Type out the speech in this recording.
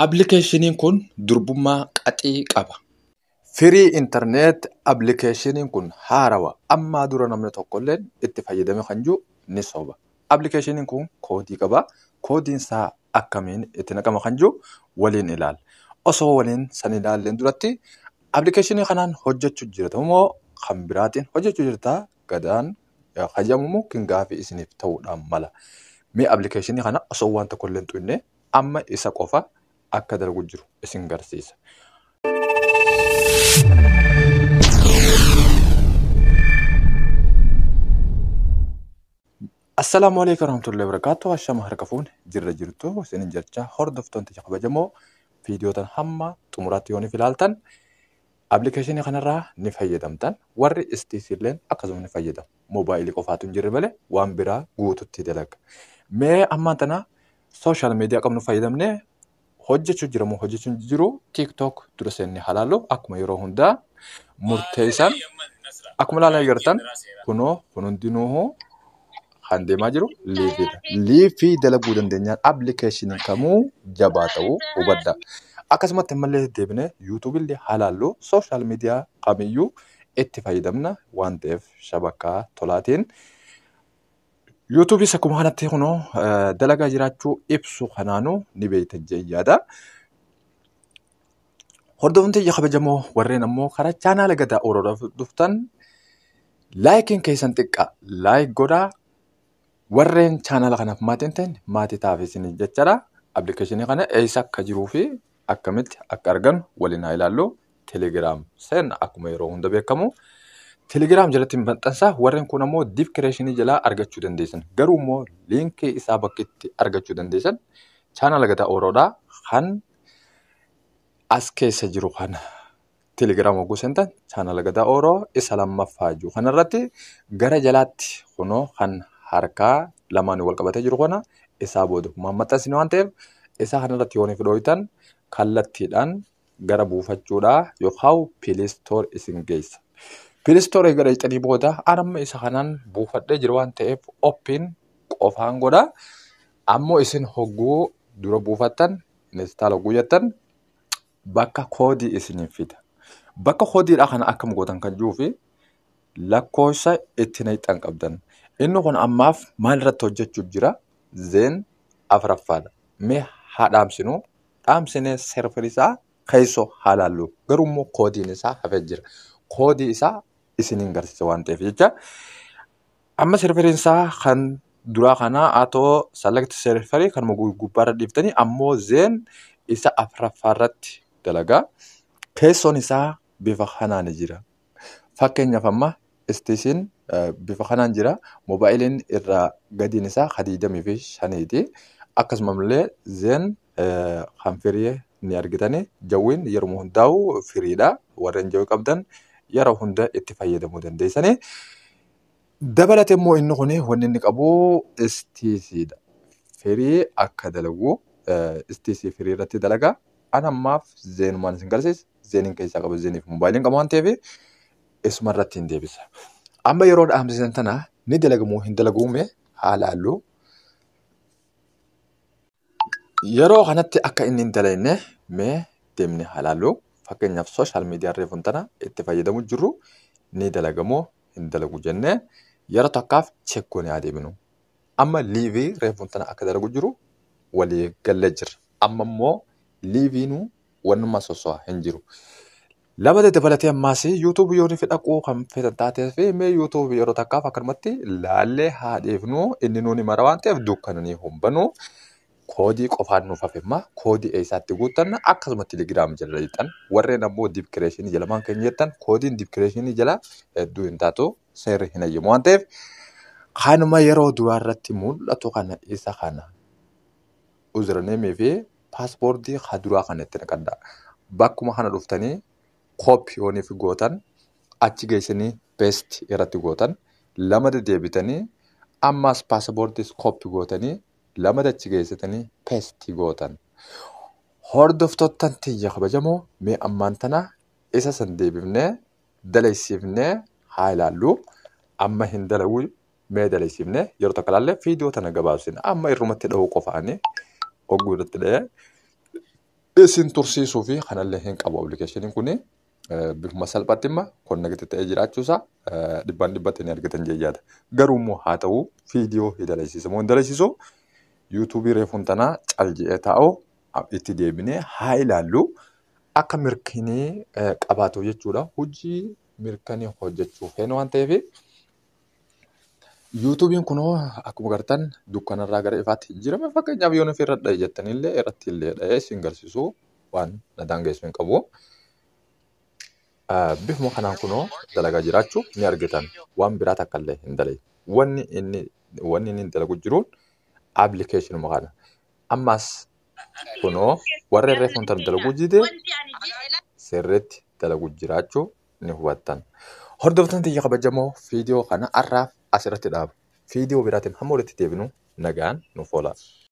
Appilikeeshiniin kun durbummaa qaxii qaba. Firii intarneet appilikeeshiniin kun haarawa ammaa dura namni tokkollee itti fayyadame kan jiru ni soba. Appilikeeshiniin kun koodii qaba. Koodiin isaa akkamiin itti naqama kan jiru waliin ilaala. Osoo waliin san ilaalleen duratti appilikeeshinii kanaan hojjechuu jirta moo kan biraatiin hojjechuu jirta gadaan fayyadamu kan gaafii isiniif ta'uudhaan mala. Mee appilikeeshinii kana osoo waan tokkollee hin xumne amma isa qofa akka dalagu jiru isin garsiisa. Assalaamu alaykum warahmatullahi wabarakatuh. Ashama harka fuune jirra jirtu isinin jecha hordoftoonni kabajamoo viidiyootan hamma xumuraatti yoo ilaaltan appilikeeshinii kanarraa ni fayyadamtan. Warri istiisiilleen akkasuma ni fayyadamu. Moobaayilii qofaatu hin jirre malee waan biraa guututti dalaga. Mee ammaan tana sooshaal miidiyaa qabnu fayyadamnee hojjechuu jiramoo hojjechuu jiru TikTok dura seenne halaallu akkuma yeroo hundaa murteessan akkuma ilaalaa agartan kunoo kun hundinuu kan deemaa jiru liiviidha. Liivii dalaguu dandeenyaan appilikeeshiniin kamuu jabaa ta'uu hubadda. Akkasumatti mallee deebinee yuutuubillee halaallu sooshaal miidiyaa kamiyyuu itti fayyadamna waan ta'eef shabakkaa tolaatiin. YouTubeis akkuma kanatti kunoo dalagaa jiraachuu ibsu kanaanuu ni beektan jechuudha. Hordoftoonni kabajamoo warreen ammoo karaa chaanaala gadaa Oroodhaaf dhuftan laayikiin keessan xiqqaa laayik godhaa. Warreen chaanaala kanaaf maatiin ta'an maatii taafisanii jechaadha. Appilikeeshinii kana eessa akka jiruu fi akkamitti akka argan waliin haa ilaallu. Telegiraam seen akkuma yeroo hunda beekamu. Telegiraam jalatti maxxansa warreen kun ammoo diskiriipshinii jalaa argachuu dandeessan. Garuu immoo liinkii isaa bakka itti argachuu dandeessan chaanaala gadaa Oroodhaa kan as keessa jiru kana. Telegiraam hogguu seentan chaanaala gadaa Oroo isa lammaffaa jiru kanarratti gara jalaatti kunoo kan harkaa lamaan wal qabatee jiru kana isaa booda maxxansine waan ta'eef isaa kanarratti yoo fidooytan kallattiidhaan gara buufachuudhaa yookaan piilistoor isin geessa. Piilistoorii gara ixanii booda amma isa kanaan buufadhee jiru waan ta'eef oppiin qofaan godha. Ammoo isin hogguu dura buufattan instaal hogguu jettan bakka koodii isiniif fida. Bakka koodiidhaa kana akkam gootan kan jiruu fi lakkoofsa itti naqxan qabdan. Inni kun ammaaf maal irratti hojjechuu jira? Zeen afuraffaadha. Mee haa dhaamsinu? Dhaamsinee serverii isaa keessoo haa laallu. Garuu immoo koodiin isaa hafee jira. Koodii isaa isiniin garsiisa waan ta'eef jecha. Amma serveriin isaa kan duraa kanaa atoo select serverii kan gubbaarra dhiiftanii ammoo zeen isa afuraffaarratti dalagaa. Keessoon isaa bifa kanaan jira. Fakkeenyaaf amma istiisiin bifa kanaan jira. Moobaayiliin irraa gadiin isaa 25 akkasumallee zeen kan firii ni argitanii jawwiin yeroo hundaa'u firiidha. Warreen jawwii qabdan yeroo hunda itti fayyadamuu dandeessanii. Dabalatee immoo inni kun wanni inni qabu istiisiidha. Firii akka dalagu istiisii firii irratti dalagaa. An ammaaf zeenumaan isin garsiisa. Zeeniin keessaa qaba zeeniif moobaayiliin qaba waan ta'eef isuma irratti hin deebisa. Amma yeroo dhaamsisan tana ni dalagamoo hin dalaguume haa laallu. Yeroo kanatti akka inni hin dalagne mee deemne haa laallu. Fakkeenyaaf sooshaal miidiyaa reefuun tana itti fayyadamu jirru ni dalagamoo hin dalagu jennee yeroo takkaaf cheekkoon haa deemnu. Amma liivii reefuun tana akka dalagu jiru walii galee jira. Amma immoo liiviinuu wannuma soso'aa hin jiru. Lama dabalatee ammaas yuutuubii yoo dhaquu kan feetan taatee fi mee yuutuubii yeroo takkaaf akkanumatti laallee haa dhiifnu inni nuuni mara waan ta'eef dukkananii hubannu. Koodii qofaan nuuf hafemma koodii eessaatti guuttanna akkasuma telegiraam jala jettan warreen ammoo diskiriipshinii jala maan keenya jettan koodiin diskiriipshinii jala hedduu hin taatu seerri hin ayyamu waan ta'eef kanuma yeroo duraarratti mul'atu kana isa kana username fi paaspoortii haduraa kana itti naqadha. Bakkuma kana dhuftanii koopii yooniif gootan achi geessanii peest irratti gootan lama deebitanii ammaas paaspoortiis koopii gootanii lama achi geessitanii peestii gootan. Hordoftoottan tiyya kabajamoo mee ammaan tana isa san deebifnee daleessifnee haa ilaallu. Amma hin dalagu mee daleessifnee yeroo takka ilaalle viidiyoo tana gabaabsina. Amma irrumatti dhahuu qofaanii hogguu irratti dhahee isin tursiisuu fi kanallee hin qabu appilikeeshiniin kuni bifuma salphaatti imma konnekti ta'ee jiraachuusaa dhibbaan dhibbatti ni argatan jechaadha. Garuu immoo haa ta'u viidiyoo hidaleessisamu hin daleessisu yuutuubii reefuun tanaa calji'ee taa'u itti deebinee haa ilaallu akka mirkanii qabaatu jechuudha. Hojii mirkanii hojjechuu feene waan ta'eef yuutuubiin kunoo akkuma gartan dukkanarraa gara ifaatti jijjiirame fakkeenyaaf yoo nufi irra dha'e jettanillee irratti illee dha'ee isin garsiisuu waan nadaan geessu hin qabu. Bifuma kanaan kunoo dalagaa jiraachuu ni argitan waan biraa takka illee hin dalagne. Wanni inni dalagu jiruun appilikeeshinuma kana. Ammas kunoo warra reefuun tan dalaguu jide sirriitti dalagu jiraachuu ni hubattan. Hordoftoota xiyya kabajamoo viidiyoo kana har'aaf asirratti dhaabu. Viidiyoo biraatiin hamma walitti deebinu nagaan nuuf oola.